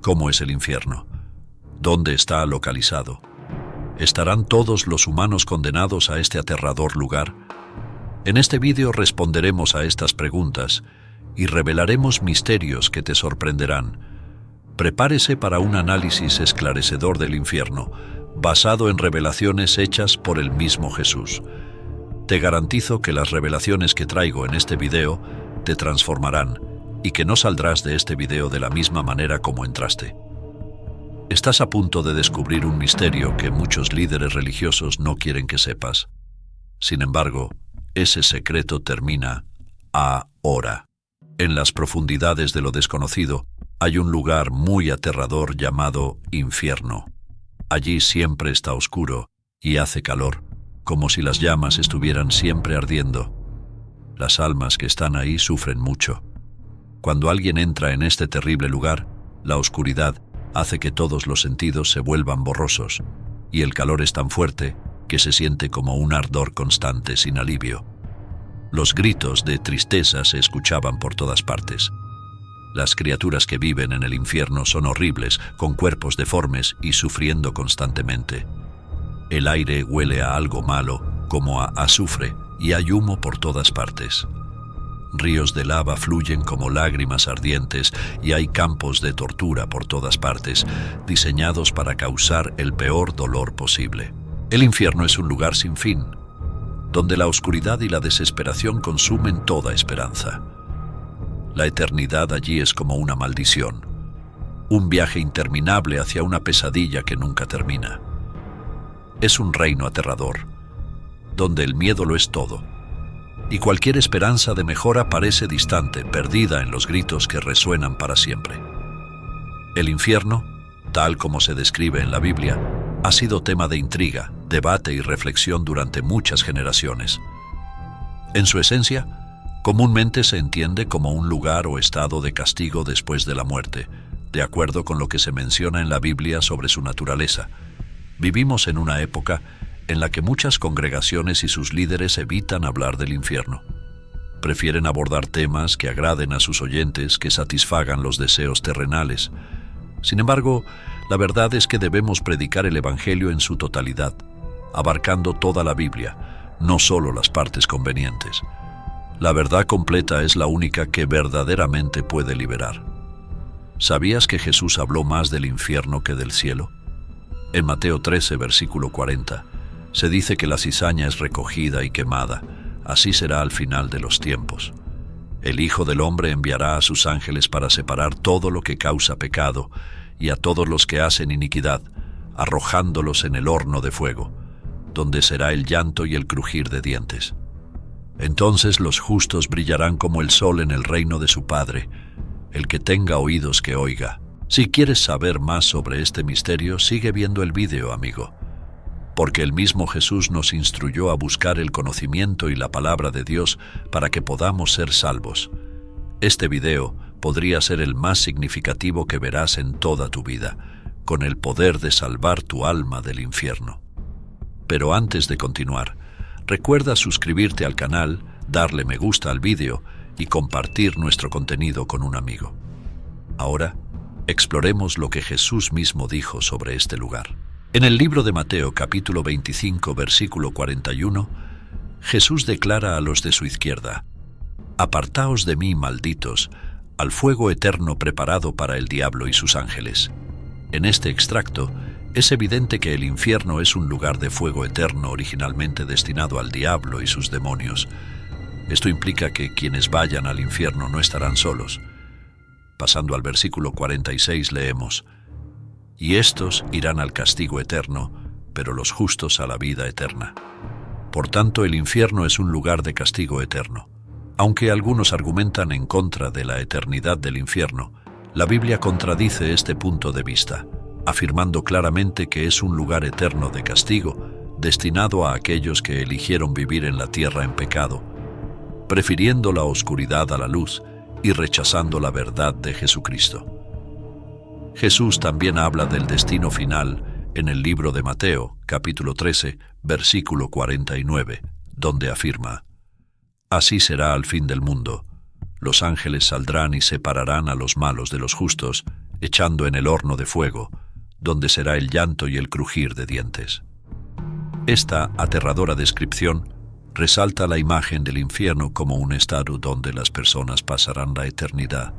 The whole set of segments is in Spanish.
¿Cómo es el infierno? ¿Dónde está localizado? ¿Estarán todos los humanos condenados a este aterrador lugar? En este vídeo responderemos a estas preguntas y revelaremos misterios que te sorprenderán. Prepárese para un análisis esclarecedor del infierno, basado en revelaciones hechas por el mismo Jesús. Te garantizo que las revelaciones que traigo en este video te transformarán y que no saldrás de este video de la misma manera como entraste. Estás a punto de descubrir un misterio que muchos líderes religiosos no quieren que sepas. Sin embargo, ese secreto termina ahora. En las profundidades de lo desconocido hay un lugar muy aterrador llamado infierno. Allí siempre está oscuro y hace calor, como si las llamas estuvieran siempre ardiendo. Las almas que están ahí sufren mucho. Cuando alguien entra en este terrible lugar, la oscuridad hace que todos los sentidos se vuelvan borrosos, y el calor es tan fuerte que se siente como un ardor constante sin alivio. Los gritos de tristeza se escuchaban por todas partes. Las criaturas que viven en el infierno son horribles, con cuerpos deformes y sufriendo constantemente. El aire huele a algo malo, como a azufre, y hay humo por todas partes. Ríos de lava fluyen como lágrimas ardientes y hay campos de tortura por todas partes, diseñados para causar el peor dolor posible. El infierno es un lugar sin fin, donde la oscuridad y la desesperación consumen toda esperanza. La eternidad allí es como una maldición, un viaje interminable hacia una pesadilla que nunca termina. Es un reino aterrador, donde el miedo lo es todo, y cualquier esperanza de mejora parece distante, perdida en los gritos que resuenan para siempre. El infierno, tal como se describe en la Biblia, ha sido tema de intriga, debate y reflexión durante muchas generaciones. En su esencia, comúnmente se entiende como un lugar o estado de castigo después de la muerte, de acuerdo con lo que se menciona en la Biblia sobre su naturaleza. Vivimos en una época en la que muchas congregaciones y sus líderes evitan hablar del infierno. Prefieren abordar temas que agraden a sus oyentes, que satisfagan los deseos terrenales. Sin embargo, la verdad es que debemos predicar el Evangelio en su totalidad, abarcando toda la Biblia, no solo las partes convenientes. La verdad completa es la única que verdaderamente puede liberar. ¿Sabías que Jesús habló más del infierno que del cielo? En Mateo 13, versículo 40, se dice que la cizaña es recogida y quemada, así será al final de los tiempos. El Hijo del Hombre enviará a sus ángeles para separar todo lo que causa pecado y a todos los que hacen iniquidad, arrojándolos en el horno de fuego, donde será el llanto y el crujir de dientes. Entonces los justos brillarán como el sol en el reino de su Padre. El que tenga oídos que oiga. Si quieres saber más sobre este misterio, sigue viendo el vídeo, amigo. Porque el mismo Jesús nos instruyó a buscar el conocimiento y la palabra de Dios para que podamos ser salvos. Este video podría ser el más significativo que verás en toda tu vida, con el poder de salvar tu alma del infierno. Pero antes de continuar, recuerda suscribirte al canal, darle me gusta al vídeo y compartir nuestro contenido con un amigo. Ahora, exploremos lo que Jesús mismo dijo sobre este lugar. En el libro de Mateo, capítulo 25, versículo 41, Jesús declara a los de su izquierda: «Apartaos de mí, malditos, al fuego eterno preparado para el diablo y sus ángeles». En este extracto, es evidente que el infierno es un lugar de fuego eterno originalmente destinado al diablo y sus demonios. Esto implica que quienes vayan al infierno no estarán solos. Pasando al versículo 46 leemos: «Y estos irán al castigo eterno, pero los justos a la vida eterna». Por tanto, el infierno es un lugar de castigo eterno. Aunque algunos argumentan en contra de la eternidad del infierno, la Biblia contradice este punto de vista, afirmando claramente que es un lugar eterno de castigo, destinado a aquellos que eligieron vivir en la tierra en pecado, prefiriendo la oscuridad a la luz y rechazando la verdad de Jesucristo. Jesús también habla del destino final en el libro de Mateo, capítulo 13, versículo 49, donde afirma: «Así será al fin del mundo. Los ángeles saldrán y separarán a los malos de los justos, echando en el horno de fuego, donde será el llanto y el crujir de dientes. Esta aterradora descripción resalta la imagen del infierno como un estado donde las personas pasarán la eternidad,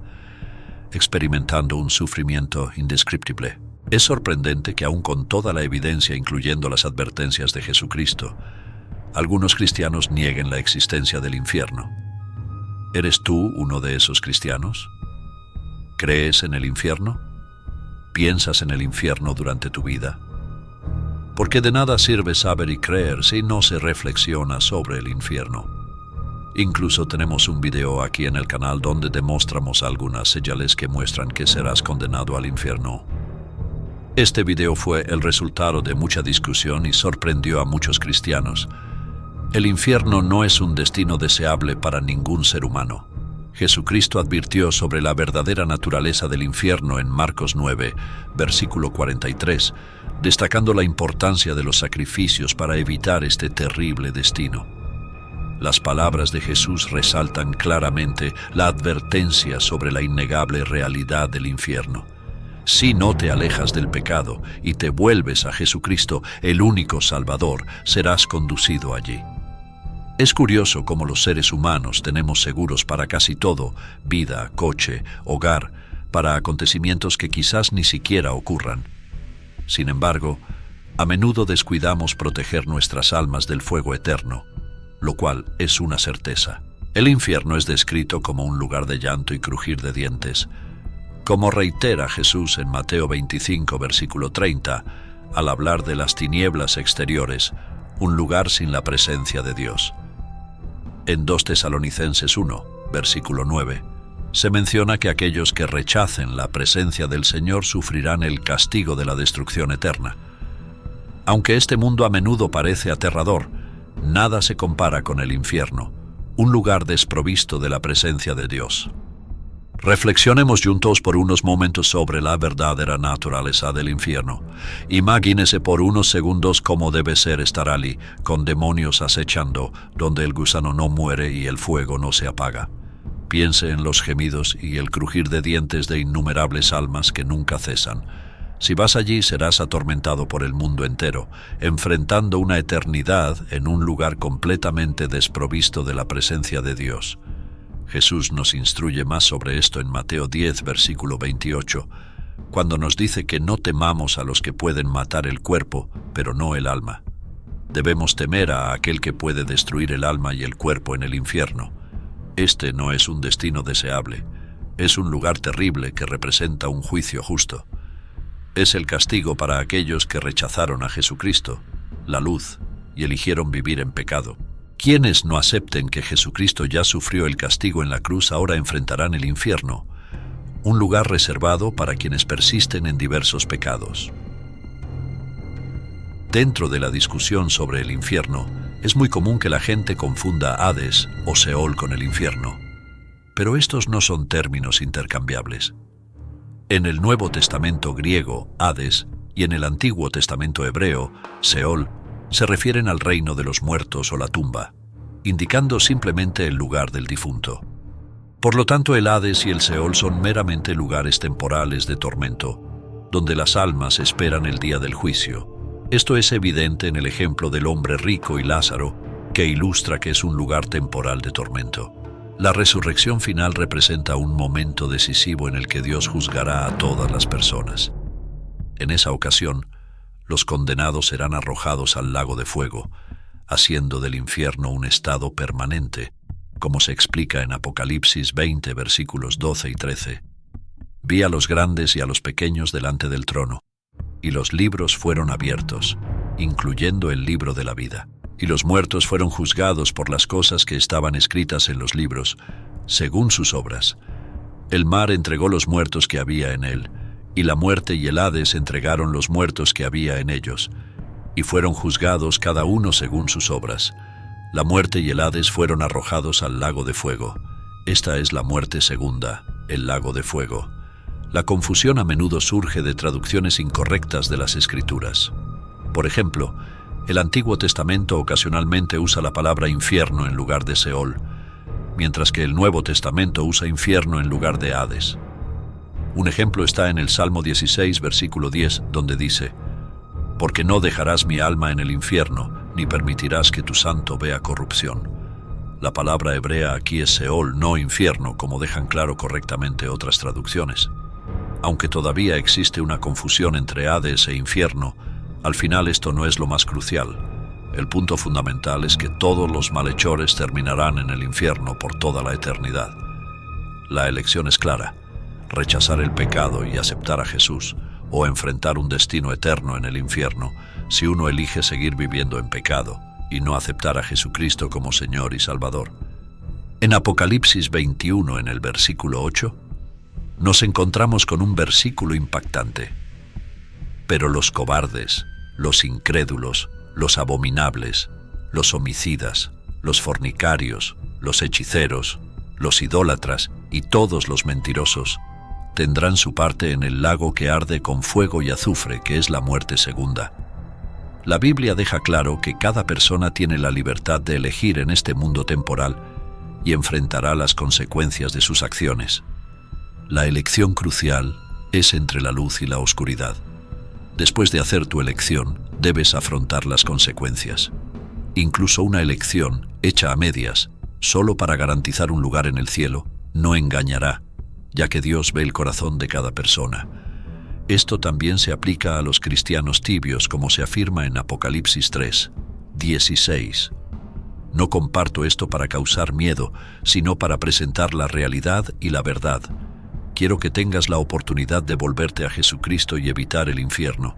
experimentando un sufrimiento indescriptible. Es sorprendente que aun con toda la evidencia, incluyendo las advertencias de Jesucristo, algunos cristianos nieguen la existencia del infierno. ¿Eres tú uno de esos cristianos? ¿Crees en el infierno? ¿Piensas en el infierno durante tu vida? Porque de nada sirve saber y creer si no se reflexiona sobre el infierno. Incluso tenemos un video aquí en el canal donde demostramos algunas señales que muestran que serás condenado al infierno. Este video fue el resultado de mucha discusión y sorprendió a muchos cristianos. El infierno no es un destino deseable para ningún ser humano. Jesucristo advirtió sobre la verdadera naturaleza del infierno en Marcos 9, versículo 43, destacando la importancia de los sacrificios para evitar este terrible destino. Las palabras de Jesús resaltan claramente la advertencia sobre la innegable realidad del infierno. Si no te alejas del pecado y te vuelves a Jesucristo, el único Salvador, serás conducido allí. Es curioso cómo los seres humanos tenemos seguros para casi todo: vida, coche, hogar, para acontecimientos que quizás ni siquiera ocurran. Sin embargo, a menudo descuidamos proteger nuestras almas del fuego eterno, lo cual es una certeza. El infierno es descrito como un lugar de llanto y crujir de dientes, como reitera Jesús en Mateo 25, versículo 30, al hablar de las tinieblas exteriores, un lugar sin la presencia de Dios. En 2 Tesalonicenses 1, versículo 9, se menciona que aquellos que rechacen la presencia del Señor sufrirán el castigo de la destrucción eterna. Aunque este mundo a menudo parece aterrador, nada se compara con el infierno, un lugar desprovisto de la presencia de Dios. Reflexionemos juntos por unos momentos sobre la verdadera naturaleza del infierno. Imagínese por unos segundos cómo debe ser estar allí, con demonios acechando, donde el gusano no muere y el fuego no se apaga. Piense en los gemidos y el crujir de dientes de innumerables almas que nunca cesan. Si vas allí, serás atormentado por el mundo entero, enfrentando una eternidad en un lugar completamente desprovisto de la presencia de Dios. Jesús nos instruye más sobre esto en Mateo 10, versículo 28, cuando nos dice que no temamos a los que pueden matar el cuerpo, pero no el alma. Debemos temer a aquel que puede destruir el alma y el cuerpo en el infierno. Este no es un destino deseable, es un lugar terrible que representa un juicio justo. Es el castigo para aquellos que rechazaron a Jesucristo, la luz, y eligieron vivir en pecado. Quienes no acepten que Jesucristo ya sufrió el castigo en la cruz ahora enfrentarán el infierno, un lugar reservado para quienes persisten en diversos pecados. Dentro de la discusión sobre el infierno, es muy común que la gente confunda Hades o Seol con el infierno, pero estos no son términos intercambiables. En el Nuevo Testamento griego, Hades, y en el Antiguo Testamento hebreo, Seol, se refieren al reino de los muertos o la tumba, indicando simplemente el lugar del difunto. Por lo tanto, el Hades y el Seol son meramente lugares temporales de tormento, donde las almas esperan el día del juicio. Esto es evidente en el ejemplo del hombre rico y Lázaro, que ilustra que es un lugar temporal de tormento. La resurrección final representa un momento decisivo en el que Dios juzgará a todas las personas. En esa ocasión, los condenados serán arrojados al lago de fuego, haciendo del infierno un estado permanente, como se explica en Apocalipsis 20, versículos 12 y 13. Vi a los grandes y a los pequeños delante del trono, y los libros fueron abiertos, incluyendo el libro de la vida. Y los muertos fueron juzgados por las cosas que estaban escritas en los libros, según sus obras. El mar entregó los muertos que había en él, y la muerte y el Hades entregaron los muertos que había en ellos, y fueron juzgados cada uno según sus obras. La muerte y el Hades fueron arrojados al lago de fuego. Esta es la muerte segunda, el lago de fuego. La confusión a menudo surge de traducciones incorrectas de las Escrituras. Por ejemplo, el Antiguo Testamento ocasionalmente usa la palabra infierno en lugar de Seol, mientras que el Nuevo Testamento usa infierno en lugar de Hades. Un ejemplo está en el Salmo 16, versículo 10, donde dice: «Porque no dejarás mi alma en el infierno, ni permitirás que tu santo vea corrupción». La palabra hebrea aquí es Seol, no infierno, como dejan claro correctamente otras traducciones. Aunque todavía existe una confusión entre Hades e infierno, al final esto no es lo más crucial. El punto fundamental es que todos los malhechores terminarán en el infierno por toda la eternidad. La elección es clara: rechazar el pecado y aceptar a Jesús, o enfrentar un destino eterno en el infierno si uno elige seguir viviendo en pecado y no aceptar a Jesucristo como Señor y Salvador. En Apocalipsis 21, en el versículo 8, nos encontramos con un versículo impactante. Pero los cobardes, los incrédulos, los abominables, los homicidas, los fornicarios, los hechiceros, los idólatras y todos los mentirosos tendrán su parte en el lago que arde con fuego y azufre, que es la muerte segunda. La Biblia deja claro que cada persona tiene la libertad de elegir en este mundo temporal y enfrentará las consecuencias de sus acciones. La elección crucial es entre la luz y la oscuridad. Después de hacer tu elección, debes afrontar las consecuencias. Incluso una elección hecha a medias, solo para garantizar un lugar en el cielo, no engañará, ya que Dios ve el corazón de cada persona. Esto también se aplica a los cristianos tibios, como se afirma en Apocalipsis 3, 16. No comparto esto para causar miedo, sino para presentar la realidad y la verdad. Quiero que tengas la oportunidad de volverte a Jesucristo y evitar el infierno.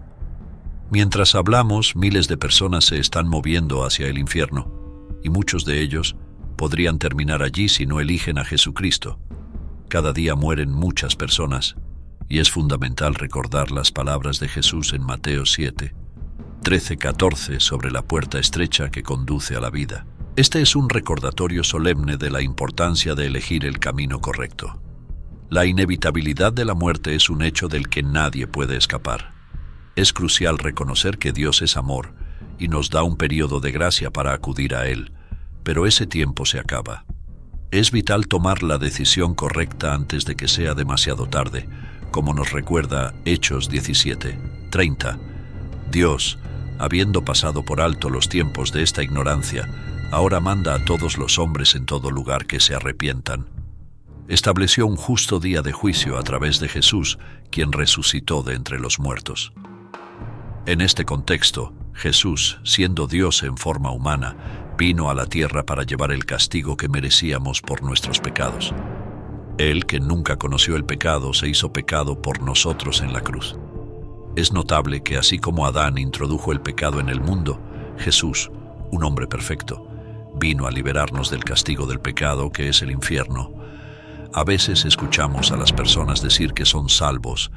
Mientras hablamos, miles de personas se están moviendo hacia el infierno, y muchos de ellos podrían terminar allí si no eligen a Jesucristo. Cada día mueren muchas personas, y es fundamental recordar las palabras de Jesús en Mateo 7, 13-14 sobre la puerta estrecha que conduce a la vida. Este es un recordatorio solemne de la importancia de elegir el camino correcto. La inevitabilidad de la muerte es un hecho del que nadie puede escapar. Es crucial reconocer que Dios es amor y nos da un periodo de gracia para acudir a Él, pero ese tiempo se acaba. Es vital tomar la decisión correcta antes de que sea demasiado tarde, como nos recuerda Hechos 17:30. Dios, habiendo pasado por alto los tiempos de esta ignorancia, ahora manda a todos los hombres en todo lugar que se arrepientan. Estableció un justo día de juicio a través de Jesús, quien resucitó de entre los muertos. En este contexto, Jesús, siendo Dios en forma humana, vino a la tierra para llevar el castigo que merecíamos por nuestros pecados. Él, que nunca conoció el pecado, se hizo pecado por nosotros en la cruz. Es notable que así como Adán introdujo el pecado en el mundo, Jesús, un hombre perfecto, vino a liberarnos del castigo del pecado, que es el infierno. A veces escuchamos a las personas decir que son salvos,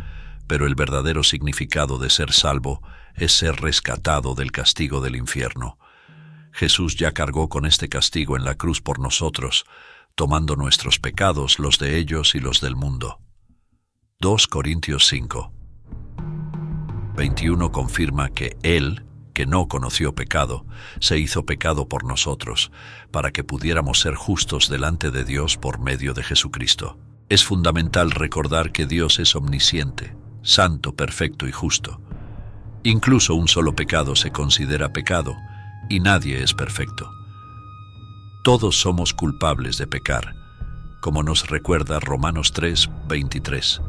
pero el verdadero significado de ser salvo es ser rescatado del castigo del infierno. Jesús ya cargó con este castigo en la cruz por nosotros, tomando nuestros pecados, los de ellos y los del mundo. 2 Corintios 5, 21 confirma que Él, que no conoció pecado, se hizo pecado por nosotros, para que pudiéramos ser justos delante de Dios por medio de Jesucristo. Es fundamental recordar que Dios es omnisciente, santo, perfecto y justo. Incluso un solo pecado se considera pecado, y nadie es perfecto. Todos somos culpables de pecar, como nos recuerda Romanos 3:23.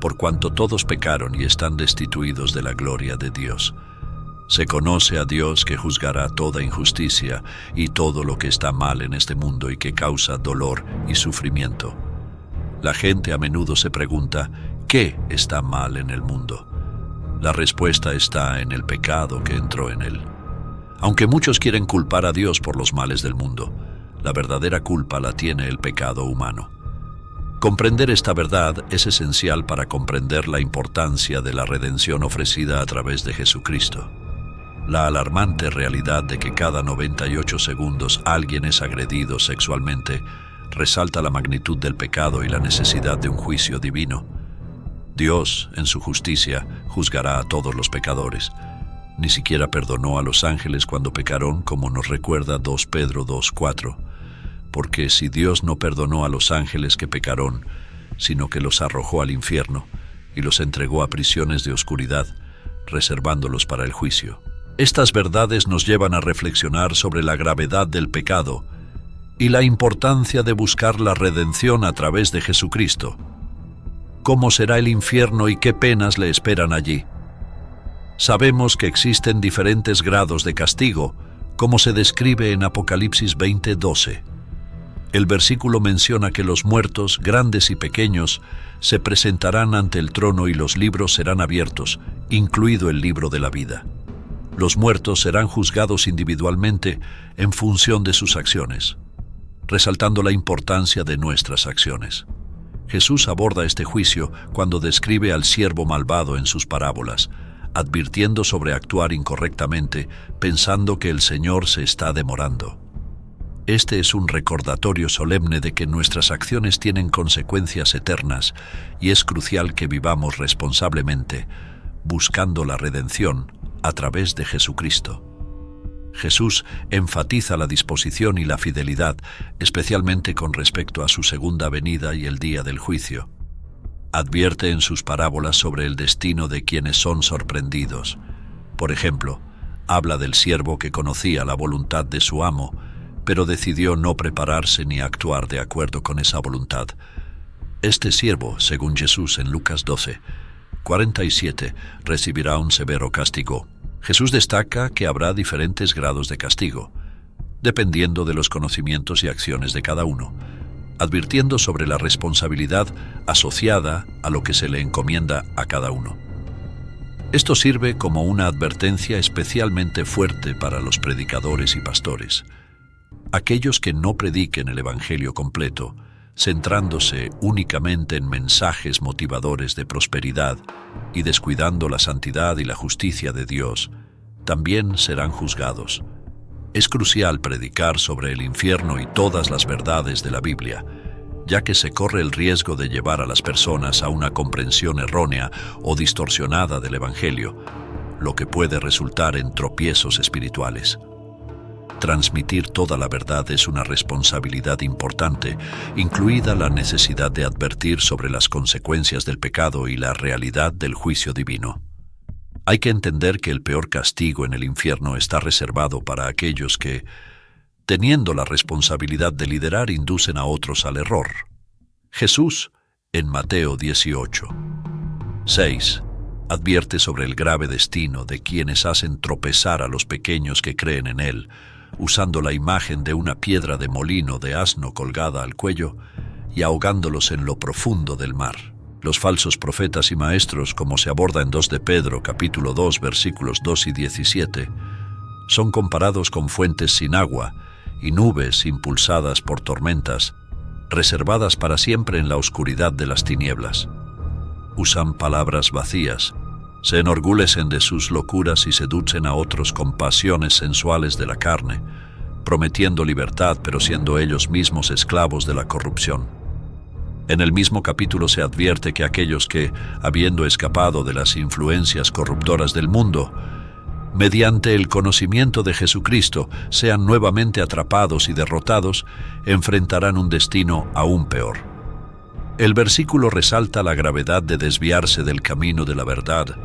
Por cuanto todos pecaron y están destituidos de la gloria de Dios. Se conoce a Dios, que juzgará toda injusticia y todo lo que está mal en este mundo y que causa dolor y sufrimiento. La gente a menudo se pregunta, ¿qué está mal en el mundo? La respuesta está en el pecado que entró en él. Aunque muchos quieren culpar a Dios por los males del mundo, la verdadera culpa la tiene el pecado humano. Comprender esta verdad es esencial para comprender la importancia de la redención ofrecida a través de Jesucristo. La alarmante realidad de que cada 98 segundos alguien es agredido sexualmente resalta la magnitud del pecado y la necesidad de un juicio divino. Dios, en su justicia, juzgará a todos los pecadores. Ni siquiera perdonó a los ángeles cuando pecaron, como nos recuerda 2 Pedro 2:4. Porque si Dios no perdonó a los ángeles que pecaron, sino que los arrojó al infierno y los entregó a prisiones de oscuridad, reservándolos para el juicio. Estas verdades nos llevan a reflexionar sobre la gravedad del pecado y la importancia de buscar la redención a través de Jesucristo. ¿Cómo será el infierno y qué penas le esperan allí? Sabemos que existen diferentes grados de castigo, como se describe en Apocalipsis 20:12. El versículo menciona que los muertos, grandes y pequeños, se presentarán ante el trono y los libros serán abiertos, incluido el libro de la vida. Los muertos serán juzgados individualmente en función de sus acciones, resaltando la importancia de nuestras acciones. Jesús aborda este juicio cuando describe al siervo malvado en sus parábolas, advirtiendo sobre actuar incorrectamente, pensando que el Señor se está demorando. Este es un recordatorio solemne de que nuestras acciones tienen consecuencias eternas y es crucial que vivamos responsablemente, buscando la redención a través de Jesucristo. Jesús enfatiza la disposición y la fidelidad, especialmente con respecto a su segunda venida y el día del juicio. Advierte en sus parábolas sobre el destino de quienes son sorprendidos. Por ejemplo, habla del siervo que conocía la voluntad de su amo, pero decidió no prepararse ni actuar de acuerdo con esa voluntad. Este siervo, según Jesús en Lucas 12:47, recibirá un severo castigo. Jesús destaca que habrá diferentes grados de castigo, dependiendo de los conocimientos y acciones de cada uno, advirtiendo sobre la responsabilidad asociada a lo que se le encomienda a cada uno. Esto sirve como una advertencia especialmente fuerte para los predicadores y pastores. Aquellos que no prediquen el Evangelio completo, centrándose únicamente en mensajes motivadores de prosperidad y descuidando la santidad y la justicia de Dios, también serán juzgados. Es crucial predicar sobre el infierno y todas las verdades de la Biblia, ya que se corre el riesgo de llevar a las personas a una comprensión errónea o distorsionada del Evangelio, lo que puede resultar en tropiezos espirituales. Transmitir toda la verdad es una responsabilidad importante, incluida la necesidad de advertir sobre las consecuencias del pecado y la realidad del juicio divino. Hay que entender que el peor castigo en el infierno está reservado para aquellos que, teniendo la responsabilidad de liderar, inducen a otros al error. Jesús, en Mateo 18:6, advierte sobre el grave destino de quienes hacen tropezar a los pequeños que creen en Él, usando la imagen de una piedra de molino de asno colgada al cuello y ahogándolos en lo profundo del mar. Los falsos profetas y maestros, como se aborda en 2 de Pedro, capítulo 2, versículos 2 y 17, son comparados con fuentes sin agua y nubes impulsadas por tormentas, reservadas para siempre en la oscuridad de las tinieblas. Usan palabras vacías, se enorgullecen de sus locuras y seducen a otros con pasiones sensuales de la carne, prometiendo libertad pero siendo ellos mismos esclavos de la corrupción. En el mismo capítulo se advierte que aquellos que, habiendo escapado de las influencias corruptoras del mundo, mediante el conocimiento de Jesucristo, sean nuevamente atrapados y derrotados, enfrentarán un destino aún peor. El versículo resalta la gravedad de desviarse del camino de la verdad,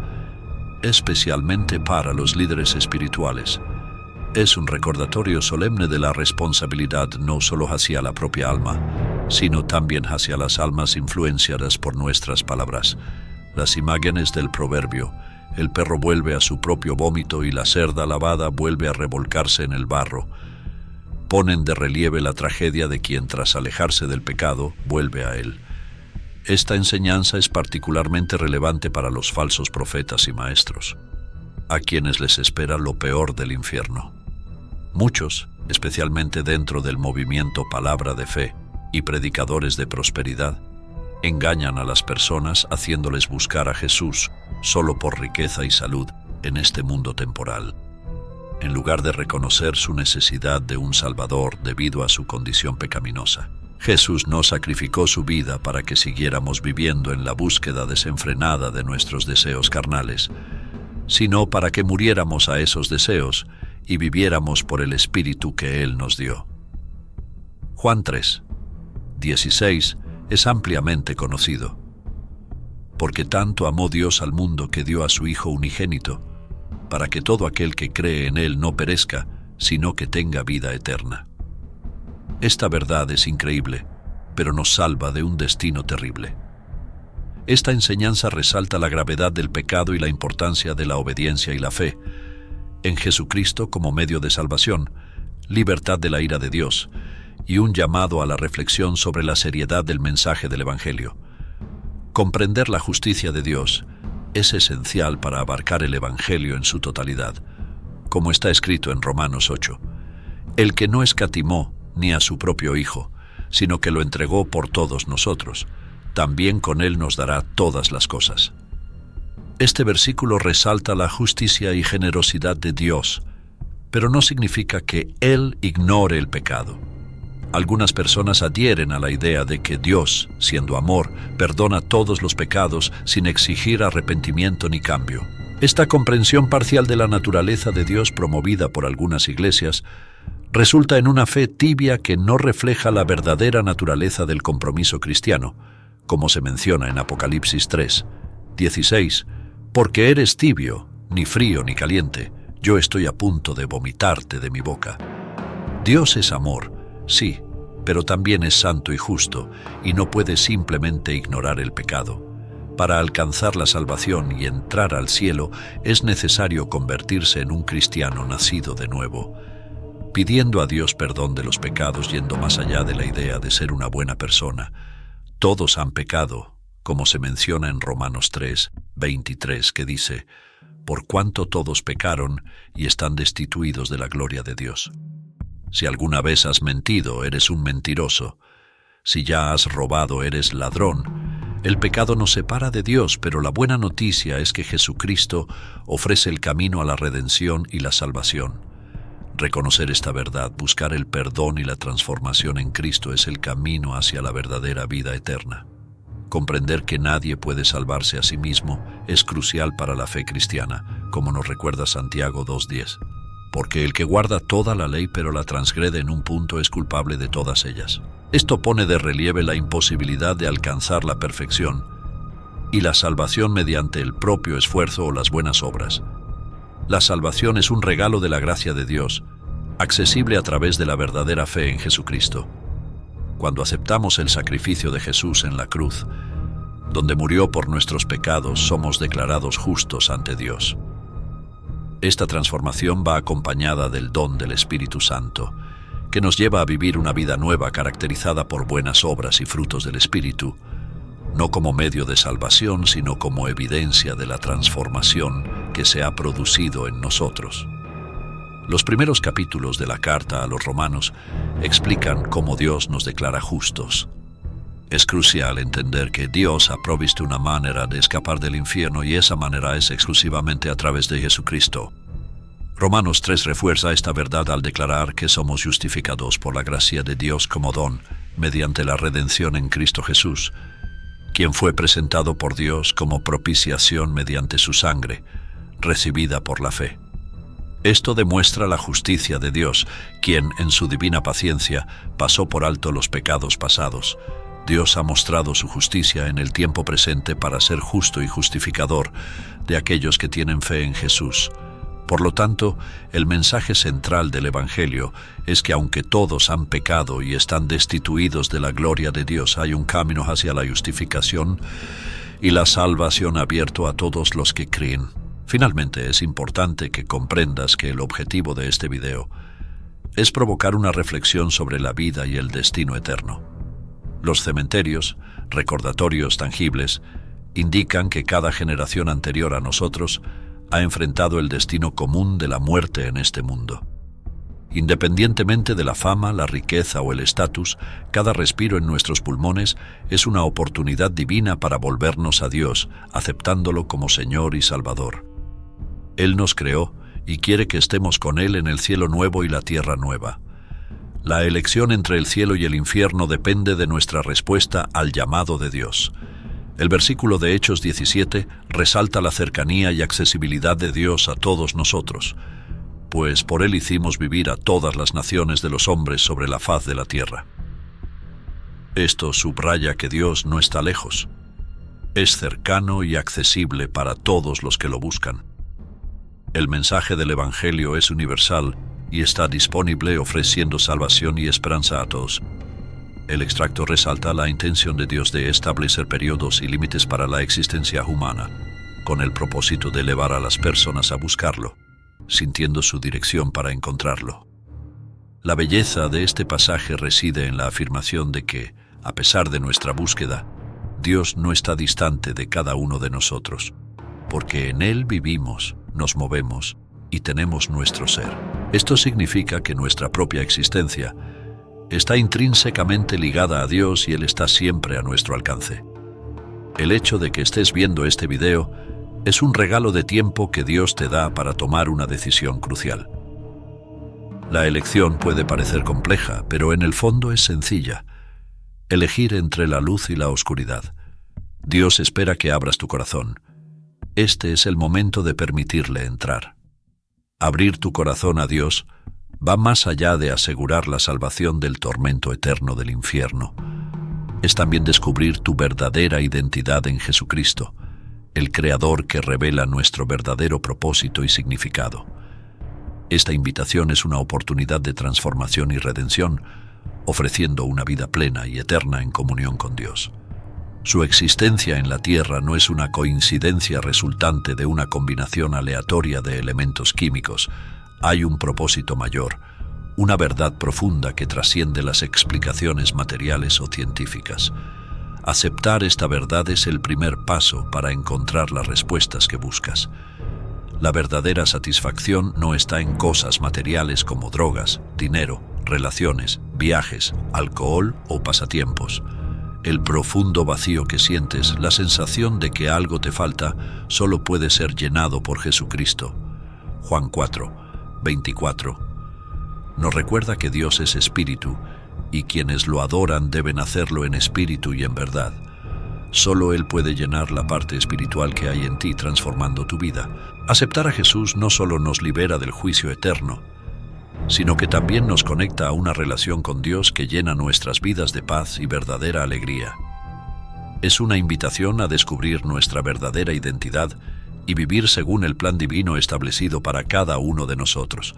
especialmente para los líderes espirituales. Es un recordatorio solemne de la responsabilidad no solo hacia la propia alma, sino también hacia las almas influenciadas por nuestras palabras. Las imágenes del proverbio: el perro vuelve a su propio vómito y la cerda lavada vuelve a revolcarse en el barro, ponen de relieve la tragedia de quien, tras alejarse del pecado, vuelve a él. Esta enseñanza es particularmente relevante para los falsos profetas y maestros, a quienes les espera lo peor del infierno. Muchos, especialmente dentro del movimiento Palabra de Fe y predicadores de prosperidad, engañan a las personas haciéndoles buscar a Jesús solo por riqueza y salud en este mundo temporal, en lugar de reconocer su necesidad de un Salvador debido a su condición pecaminosa. Jesús no sacrificó su vida para que siguiéramos viviendo en la búsqueda desenfrenada de nuestros deseos carnales, sino para que muriéramos a esos deseos y viviéramos por el Espíritu que Él nos dio. Juan 3:16 es ampliamente conocido. Porque tanto amó Dios al mundo que dio a su Hijo unigénito, para que todo aquel que cree en Él no perezca, sino que tenga vida eterna. Esta verdad es increíble, pero nos salva de un destino terrible. Esta enseñanza resalta la gravedad del pecado y la importancia de la obediencia y la fe en Jesucristo como medio de salvación, libertad de la ira de Dios y un llamado a la reflexión sobre la seriedad del mensaje del Evangelio. Comprender la justicia de Dios es esencial para abarcar el Evangelio en su totalidad, como está escrito en Romanos 8. El que no escatimó ni a su propio Hijo, sino que lo entregó por todos nosotros, también con Él nos dará todas las cosas. Este versículo resalta la justicia y generosidad de Dios, pero no significa que Él ignore el pecado. Algunas personas adhieren a la idea de que Dios, siendo amor, perdona todos los pecados sin exigir arrepentimiento ni cambio. Esta comprensión parcial de la naturaleza de Dios promovida por algunas iglesias resulta en una fe tibia que no refleja la verdadera naturaleza del compromiso cristiano, como se menciona en Apocalipsis 3, 16, porque eres tibio, ni frío ni caliente, yo estoy a punto de vomitarte de mi boca. Dios es amor, sí, pero también es santo y justo, y no puede simplemente ignorar el pecado. Para alcanzar la salvación y entrar al cielo es necesario convertirse en un cristiano nacido de nuevo, pidiendo a Dios perdón de los pecados yendo más allá de la idea de ser una buena persona. Todos han pecado, como se menciona en Romanos 3, 23, que dice, por cuanto todos pecaron y están destituidos de la gloria de Dios. Si alguna vez has mentido, eres un mentiroso. Si ya has robado, eres ladrón. El pecado nos separa de Dios, pero la buena noticia es que Jesucristo ofrece el camino a la redención y la salvación. Reconocer esta verdad, buscar el perdón y la transformación en Cristo es el camino hacia la verdadera vida eterna. Comprender que nadie puede salvarse a sí mismo es crucial para la fe cristiana, como nos recuerda Santiago 2:10. Porque el que guarda toda la ley pero la transgrede en un punto es culpable de todas ellas. Esto pone de relieve la imposibilidad de alcanzar la perfección y la salvación mediante el propio esfuerzo o las buenas obras. La salvación es un regalo de la gracia de Dios, accesible a través de la verdadera fe en Jesucristo. Cuando aceptamos el sacrificio de Jesús en la cruz, donde murió por nuestros pecados, somos declarados justos ante Dios. Esta transformación va acompañada del don del Espíritu Santo, que nos lleva a vivir una vida nueva caracterizada por buenas obras y frutos del Espíritu, no como medio de salvación, sino como evidencia de la transformación que se ha producido en nosotros. Los primeros capítulos de la carta a los Romanos explican cómo Dios nos declara justos. Es crucial entender que Dios ha provisto una manera de escapar del infierno y esa manera es exclusivamente a través de Jesucristo. Romanos 3 refuerza esta verdad al declarar que somos justificados por la gracia de Dios como don, mediante la redención en Cristo Jesús, quien fue presentado por Dios como propiciación mediante su sangre, recibida por la fe. Esto demuestra la justicia de Dios, quien, en su divina paciencia, pasó por alto los pecados pasados. Dios ha mostrado su justicia en el tiempo presente para ser justo y justificador de aquellos que tienen fe en Jesús. Por lo tanto, el mensaje central del Evangelio es que aunque todos han pecado y están destituidos de la gloria de Dios, hay un camino hacia la justificación y la salvación abierto a todos los que creen. Finalmente, es importante que comprendas que el objetivo de este video es provocar una reflexión sobre la vida y el destino eterno. Los cementerios, recordatorios tangibles, indican que cada generación anterior a nosotros ha enfrentado el destino común de la muerte en este mundo. Independientemente de la fama, la riqueza o el estatus, cada respiro en nuestros pulmones es una oportunidad divina para volvernos a Dios, aceptándolo como Señor y Salvador. Él nos creó y quiere que estemos con Él en el cielo nuevo y la tierra nueva. La elección entre el cielo y el infierno depende de nuestra respuesta al llamado de Dios. El versículo de Hechos 17 resalta la cercanía y accesibilidad de Dios a todos nosotros, pues por Él hicimos vivir a todas las naciones de los hombres sobre la faz de la tierra. Esto subraya que Dios no está lejos. Es cercano y accesible para todos los que lo buscan. El mensaje del Evangelio es universal y está disponible ofreciendo salvación y esperanza a todos. El extracto resalta la intención de Dios de establecer periodos y límites para la existencia humana, con el propósito de elevar a las personas a buscarlo, sintiendo su dirección para encontrarlo. La belleza de este pasaje reside en la afirmación de que, a pesar de nuestra búsqueda, Dios no está distante de cada uno de nosotros, porque en Él vivimos, nos movemos y tenemos nuestro ser. Esto significa que nuestra propia existencia está intrínsecamente ligada a Dios y Él está siempre a nuestro alcance. El hecho de que estés viendo este video es un regalo de tiempo que Dios te da para tomar una decisión crucial. La elección puede parecer compleja, pero en el fondo es sencilla. Elegir entre la luz y la oscuridad. Dios espera que abras tu corazón. Este es el momento de permitirle entrar. Abrir tu corazón a Dios va más allá de asegurar la salvación del tormento eterno del infierno. Es también descubrir tu verdadera identidad en Jesucristo, el Creador que revela nuestro verdadero propósito y significado. Esta invitación es una oportunidad de transformación y redención, ofreciendo una vida plena y eterna en comunión con Dios. Su existencia en la tierra no es una coincidencia resultante de una combinación aleatoria de elementos químicos. Hay un propósito mayor, una verdad profunda que trasciende las explicaciones materiales o científicas. Aceptar esta verdad es el primer paso para encontrar las respuestas que buscas. La verdadera satisfacción no está en cosas materiales como drogas, dinero, relaciones, viajes, alcohol o pasatiempos. El profundo vacío que sientes, la sensación de que algo te falta, solo puede ser llenado por Jesucristo. Juan 4, 24. Nos recuerda que Dios es espíritu y quienes lo adoran deben hacerlo en espíritu y en verdad. Solo Él puede llenar la parte espiritual que hay en ti, transformando tu vida. Aceptar a Jesús no solo nos libera del juicio eterno, sino que también nos conecta a una relación con Dios que llena nuestras vidas de paz y verdadera alegría. Es una invitación a descubrir nuestra verdadera identidad y vivir según el plan divino establecido para cada uno de nosotros.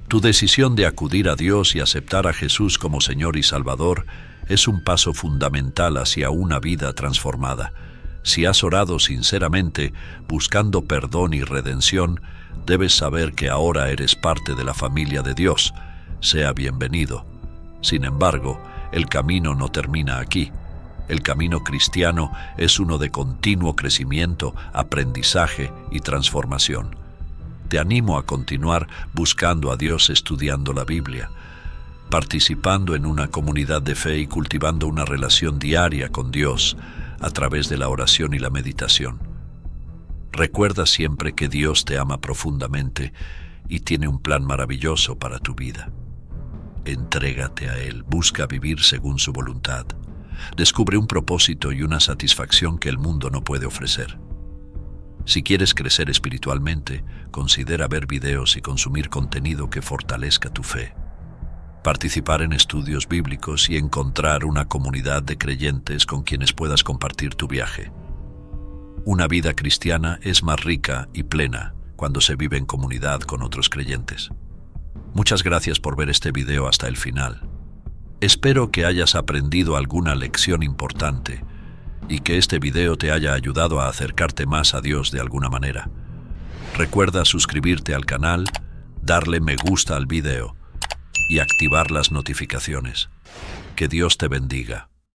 Tu decisión de acudir a Dios y aceptar a Jesús como Señor y Salvador es un paso fundamental hacia una vida transformada. Si has orado sinceramente, buscando perdón y redención, debes saber que ahora eres parte de la familia de Dios. Sea bienvenido. Sin embargo, el camino no termina aquí. El camino cristiano es uno de continuo crecimiento, aprendizaje y transformación. Te animo a continuar buscando a Dios estudiando la Biblia, participando en una comunidad de fe y cultivando una relación diaria con Dios a través de la oración y la meditación. Recuerda siempre que Dios te ama profundamente y tiene un plan maravilloso para tu vida. Entrégate a Él, busca vivir según su voluntad. Descubre un propósito y una satisfacción que el mundo no puede ofrecer. Si quieres crecer espiritualmente, considera ver videos y consumir contenido que fortalezca tu fe. Participar en estudios bíblicos y encontrar una comunidad de creyentes con quienes puedas compartir tu viaje. Una vida cristiana es más rica y plena cuando se vive en comunidad con otros creyentes. Muchas gracias por ver este video hasta el final. Espero que hayas aprendido alguna lección importante y que este video te haya ayudado a acercarte más a Dios de alguna manera. Recuerda suscribirte al canal, darle me gusta al video y activar las notificaciones. Que Dios te bendiga.